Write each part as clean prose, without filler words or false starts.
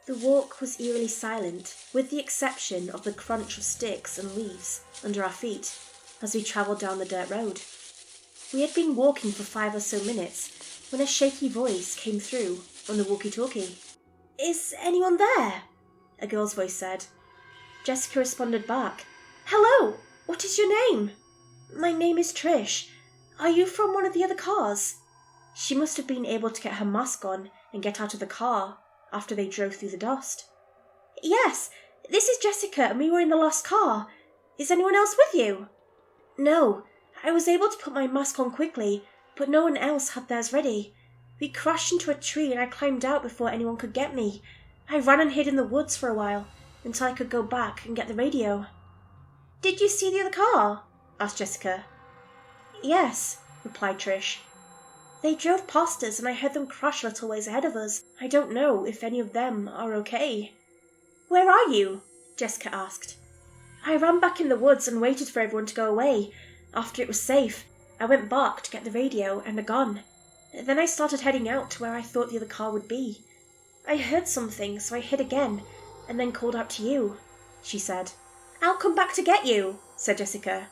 The walk was eerily silent, with the exception of the crunch of sticks and leaves under our feet as we travelled down the dirt road. We had been walking for 5 or so minutes when a shaky voice came through on the walkie-talkie. "Is anyone there?" a girl's voice said. Jessica responded back. "Hello, what is your name?" "My name is Trish. Are you from one of the other cars?" She must have been able to get her mask on and get out of the car after they drove through the dust. "Yes, this is Jessica and we were in the last car. Is anyone else with you?" "No, I was able to put my mask on quickly, but no one else had theirs ready. We crashed into a tree and I climbed out before anyone could get me. I ran and hid in the woods for a while until I could go back and get the radio." "Did you see the other car?" asked Jessica. "Yes," replied Trish. "They drove past us and I heard them crash a little ways ahead of us. I don't know if any of them are okay." "Where are you?" Jessica asked. "I ran back in the woods and waited for everyone to go away. After it was safe, I went back to get the radio and a gun. Then I started heading out to where I thought the other car would be. I heard something, so I hid again, and then called out to you," she said. "I'll come back to get you," said Jessica.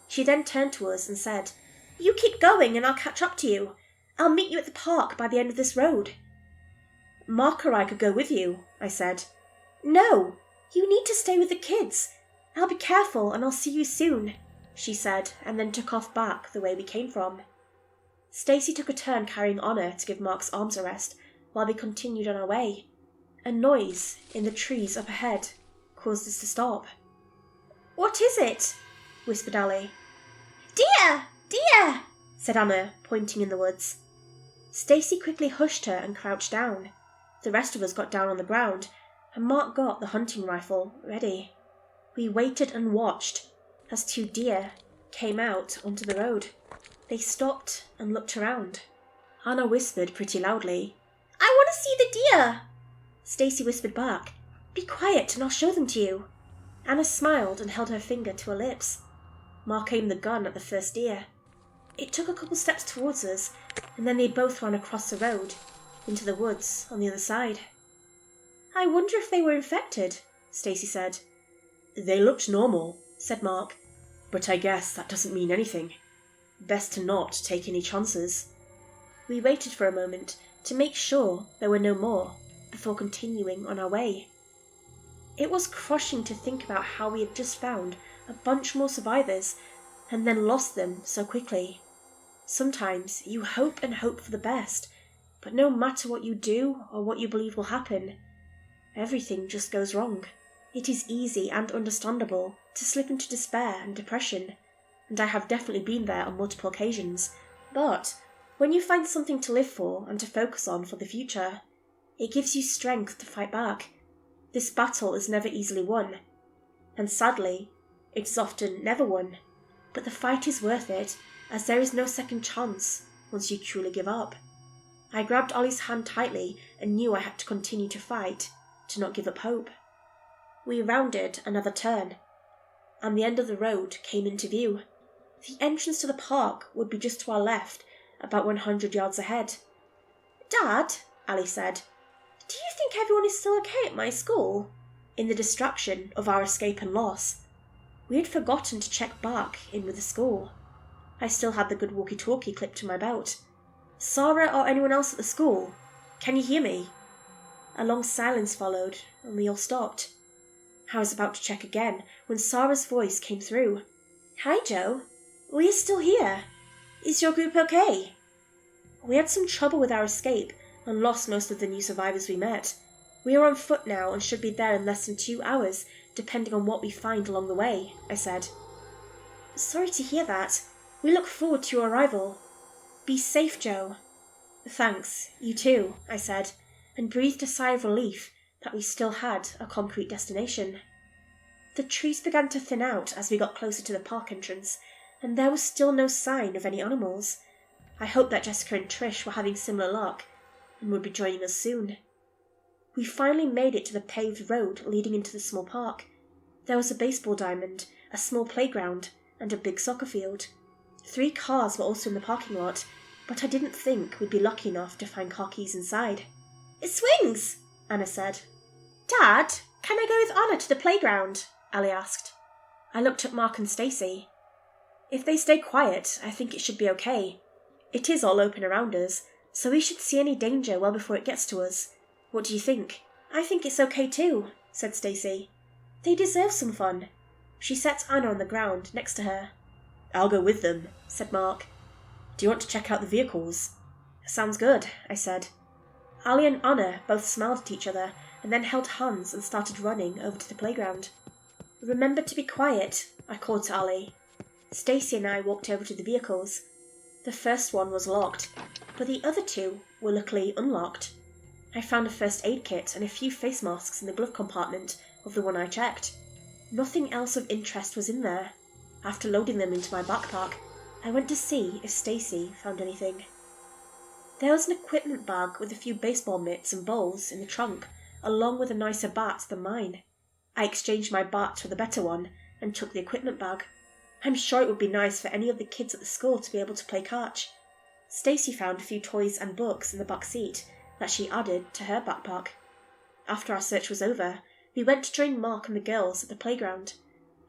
She then turned to us and said, "You keep going and I'll catch up to you. I'll meet you at the park by the end of this road." "Mark or I could go with you," I said. "No, you need to stay with the kids. I'll be careful and I'll see you soon," she said, and then took off back the way we came from. Stacy took a turn carrying Honor to give Mark's arms a rest while we continued on our way. A noise in the trees up ahead caused us to stop. "What is it?" whispered Ali. "Deer! Deer!" said Anna, pointing in the woods. Stacy quickly hushed her and crouched down. The rest of us got down on the ground, and Mark got the hunting rifle ready. We waited and watched as 2 deer came out onto the road. They stopped and looked around. Anna whispered pretty loudly, "I want to see the deer!" Stacy whispered back, "Be quiet and I'll show them to you." Anna smiled and held her finger to her lips. Mark aimed the gun at the first deer. It took a couple steps towards us, and then they both ran across the road into the woods on the other side. "I wonder if they were infected," Stacy said. "They looked normal," said Mark, "but I guess that doesn't mean anything. Best to not take any chances." We waited for a moment to make sure there were no more before continuing on our way. It was crushing to think about how we had just found a bunch more survivors and then lost them so quickly. Sometimes you hope and hope for the best, but no matter what you do or what you believe will happen, everything just goes wrong. It is easy and understandable to slip into despair and depression, and I have definitely been there on multiple occasions. But when you find something to live for and to focus on for the future, it gives you strength to fight back. This battle is never easily won, and sadly, it's often never won. But the fight is worth it, as there is no second chance once you truly give up. I grabbed Ollie's hand tightly and knew I had to continue to fight, to not give up hope. We rounded another turn, and the end of the road came into view. The entrance to the park would be just to our left, about 100 yards ahead. "Dad," Ali said, "do you think everyone is still okay at my school?" In the distraction of our escape and loss, we had forgotten to check back in with the school. I still had the good walkie-talkie clipped to my belt. "Sarah or anyone else at the school? Can you hear me?" A long silence followed, and we all stopped. I was about to check again when Sarah's voice came through. "Hi, Joe. We are still here. Is your group okay?" We had some trouble with our escape and lost most of the new survivors we met. We are on foot now and should be there in less than 2 hours, depending on what we find along the way, I said. "Sorry to hear that. We look forward to your arrival. Be safe, Joe." "Thanks, you too," I said, and breathed a sigh of relief that we still had a concrete destination. The trees began to thin out as we got closer to the park entrance, and there was still no sign of any animals. I hoped that Jessica and Trish were having similar luck and would be joining us soon. We finally made it to the paved road leading into the small park. There was a baseball diamond, a small playground, and a big soccer field. 3 cars were also in the parking lot, but I didn't think we'd be lucky enough to find car keys inside. "It swings," Anna said. Dad, can I go with Anna to the playground? Ali asked. I looked at Mark and Stacey. If they stay quiet, I think it should be okay. It is all open around us, so we should see any danger well before it gets to us. What do you think? I think it's okay too, said Stacey. They deserve some fun. She set Anna on the ground next to her. I'll go with them, said Mark. Do you want to check out the vehicles? Sounds good, I said. Ali and Anna both smiled at each other and then held hands and started running over to the playground. Remember to be quiet, I called to Ali. Stacey and I walked over to the vehicles. The first one was locked, but the other two were luckily unlocked. I found a first aid kit and a few face masks in the glove compartment of the one I checked. Nothing else of interest was in there. After loading them into my backpack, I went to see if Stacey found anything. There was an equipment bag with a few baseball mitts and bowls in the trunk, along with a nicer bat than mine. I exchanged my bat for the better one and took the equipment bag. I'm sure it would be nice for any of the kids at the school to be able to play catch. Stacey found a few toys and books in the back seat that she added to her backpack. After our search was over, we went to join Mark and the girls at the playground.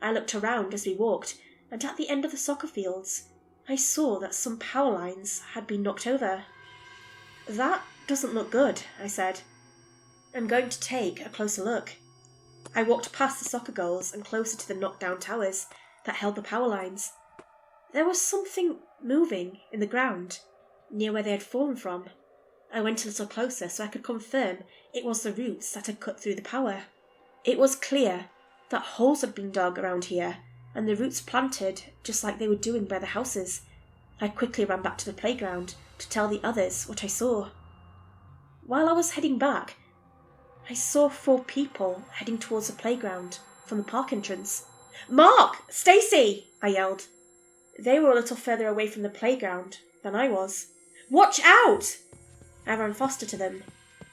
I looked around as we walked, and at the end of the soccer fields, I saw that some power lines had been knocked over. That doesn't look good, I said. I'm going to take a closer look. I walked past the soccer goals and closer to the knocked-down towers that held the power lines. There was something moving in the ground, near where they had fallen from. I went a little closer so I could confirm it was the roots that had cut through the power. It was clear that holes had been dug around here, and the roots planted just like they were doing by the houses. I quickly ran back to the playground to tell the others what I saw. While I was heading back, I saw 4 people heading towards the playground from the park entrance. Mark! Stacey! I yelled. They were a little further away from the playground than I was. Watch out! I ran faster to them.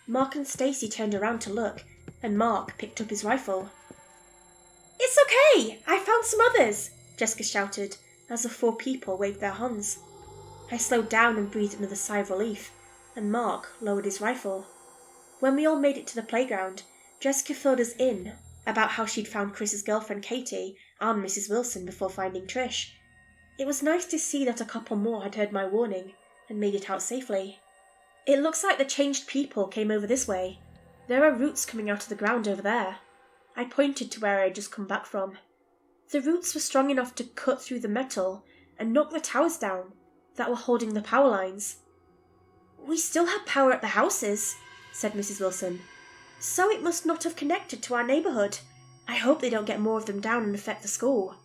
Mark and Stacey turned around to look, and Mark picked up his rifle. It's okay! I found some others! Jessica shouted as the 4 people waved their hands. I slowed down and breathed another sigh of relief, and Mark lowered his rifle. When we all made it to the playground, Jessica filled us in about how she'd found Chris's girlfriend Katie and Mrs. Wilson before finding Trish. It was nice to see that a couple more had heard my warning and made it out safely. It looks like the changed people came over this way. There are roots coming out of the ground over there. I pointed to where I had just come back from. The roots were strong enough to cut through the metal and knock the towers down that were holding the power lines. We still have power at the houses, said Mrs. Wilson. So it must not have connected to our neighbourhood. I hope they don't get more of them down and affect the school.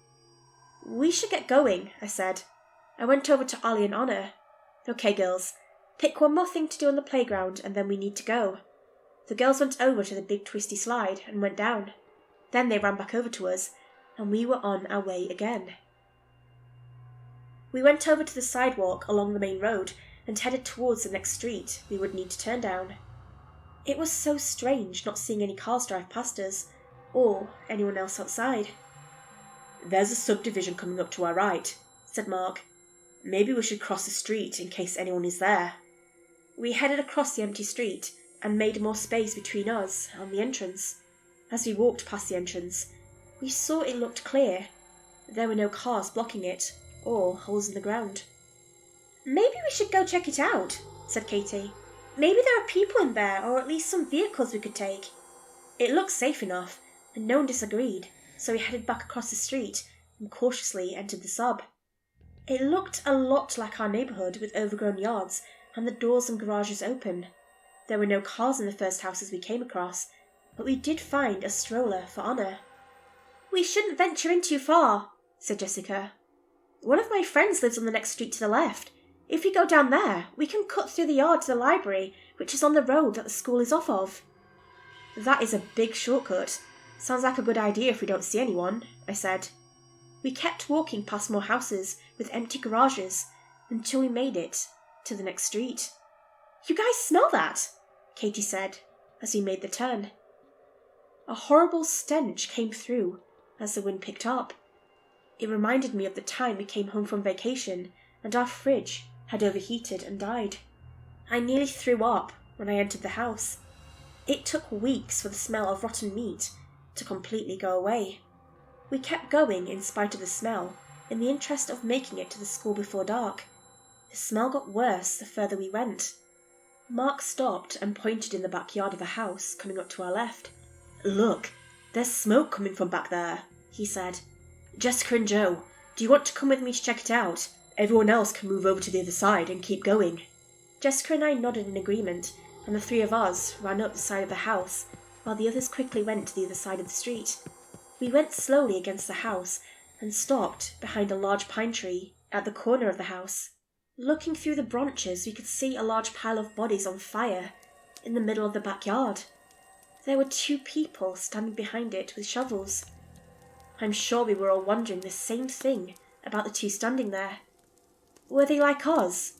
We should get going, I said. I went over to Ali and Anna. Okay, girls, pick one more thing to do on the playground and then we need to go. The girls went over to the big twisty slide and went down. Then they ran back over to us, and we were on our way again. We went over to the sidewalk along the main road and headed towards the next street we would need to turn down. It was so strange not seeing any cars drive past us, or anyone else outside. There's a subdivision coming up to our right, said Mark. Maybe we should cross the street in case anyone is there. We headed across the empty street and made more space between us and the entrance. As we walked past the entrance, we saw it looked clear. There were no cars blocking it, or holes in the ground. Maybe we should go check it out, said Katie. Maybe there are people in there, or at least some vehicles we could take. It looked safe enough, and no one disagreed, so we headed back across the street and cautiously entered the sub. It looked a lot like our neighbourhood, with overgrown yards and the doors and garages open. There were no cars in the first houses we came across, but we did find a stroller for Anna. We shouldn't venture in too far, said Jessica. One of my friends lives on the next street to the left. If we go down there, we can cut through the yard to the library, which is on the road that the school is off of. That is a big shortcut. Sounds like a good idea if we don't see anyone, I said. We kept walking past more houses with empty garages until we made it to the next street. You guys smell that? Katie said as we made the turn. A horrible stench came through as the wind picked up. It reminded me of the time we came home from vacation and our fridge had overheated and died. I nearly threw up when I entered the house. It took weeks for the smell of rotten meat to completely go away. We kept going in spite of the smell, in the interest of making it to the school before dark. The smell got worse the further we went. Mark stopped and pointed in the backyard of a house coming up to our left. "Look, there's smoke coming from back there," he said. "Jessica and Joe, do you want to come with me to check it out? Everyone else can move over to the other side and keep going." Jessica and I nodded in agreement, and the three of us ran up the side of the house, while the others quickly went to the other side of the street. We went slowly against the house and stopped behind a large pine tree at the corner of the house. Looking through the branches, we could see a large pile of bodies on fire in the middle of the backyard. There were 2 people standing behind it with shovels. I'm sure we were all wondering the same thing about the 2 standing there. Were they like us,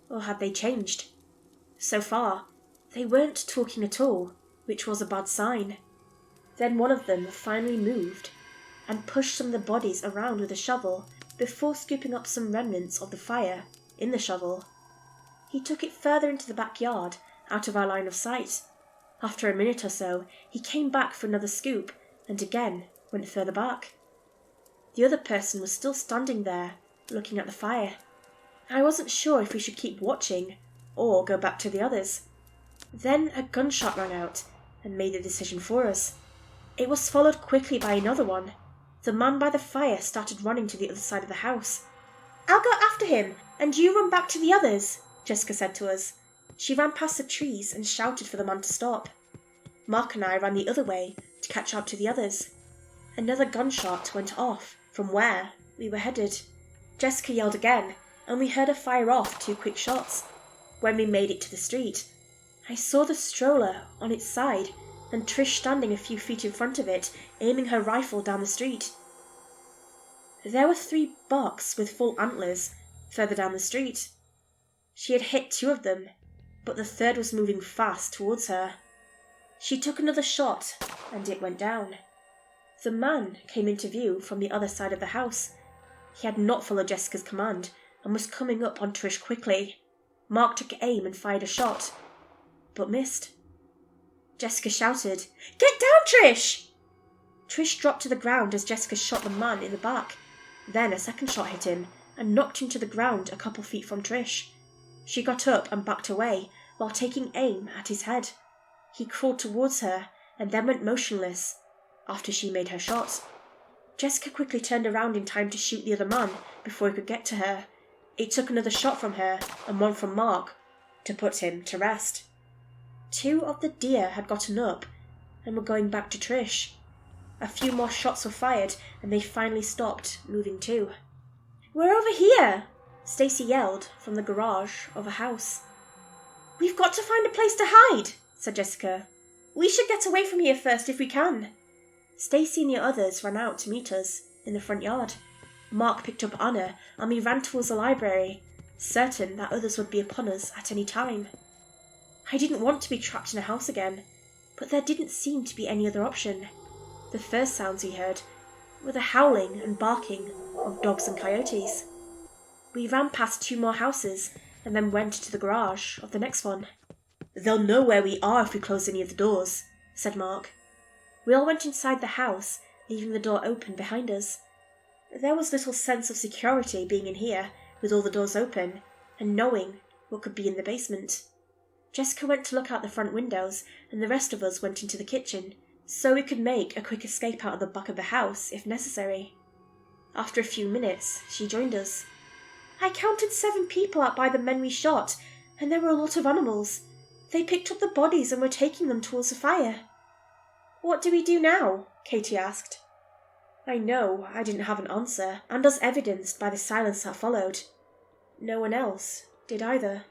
or had they changed? So far, they weren't talking at all, which was a bad sign. Then one of them finally moved and pushed some of the bodies around with a shovel before scooping up some remnants of the fire in the shovel. He took it further into the backyard, out of our line of sight. After a minute or so, he came back for another scoop and again went further back. The other person was still standing there, looking at the fire. I wasn't sure if we should keep watching or go back to the others. Then a gunshot rang out and made the decision for us. It was followed quickly by another one. The man by the fire started running to the other side of the house. "I'll go after him, and you run back to the others," Jessica said to us. She ran past the trees and shouted for the man to stop. Mark and I ran the other way to catch up to the others. Another gunshot went off from where we were headed. Jessica yelled again, and we heard her fire off 2 quick shots. When we made it to the street, I saw the stroller on its side and Trish standing a few feet in front of it, aiming her rifle down the street. There were 3 bucks with full antlers further down the street. She had hit 2 of them, but the third was moving fast towards her. She took another shot, and it went down. The man came into view from the other side of the house. He had not followed Jessica's command, and was coming up on Trish quickly. Mark took aim and fired a shot, but missed. Jessica shouted, "Get down, Trish!" Trish dropped to the ground as Jessica shot the man in the back. Then a second shot hit him and knocked him to the ground a couple feet from Trish. She got up and backed away while taking aim at his head. He crawled towards her and then went motionless after she made her shot. Jessica quickly turned around in time to shoot the other man before he could get to her. It took another shot from her and one from Mark to put him to rest. 2 of the deer had gotten up and were going back to Trish. A few more shots were fired and they finally stopped moving too. "We're over here!" Stacy yelled from the garage of a house. "We've got to find a place to hide," said Jessica. "We should get away from here first if we can." Stacy and the others ran out to meet us in the front yard. Mark picked up Anna and we ran towards the library, certain that others would be upon us at any time. I didn't want to be trapped in a house again, but there didn't seem to be any other option. The first sounds we heard were the howling and barking of dogs and coyotes. We ran past 2 more houses and then went to the garage of the next one. "They'll know where we are if we close any of the doors," said Mark. We all went inside the house, leaving the door open behind us. There was little sense of security being in here with all the doors open and knowing what could be in the basement. Jessica went to look out the front windows and the rest of us went into the kitchen so we could make a quick escape out of the back of the house if necessary. After a few minutes, she joined us. "I counted 7 people out by the men we shot, and there were a lot of animals. They picked up the bodies and were taking them towards the fire." "What do we do now?" Katie asked. I know I didn't have an answer, and as evidenced by the silence that followed, no one else did either.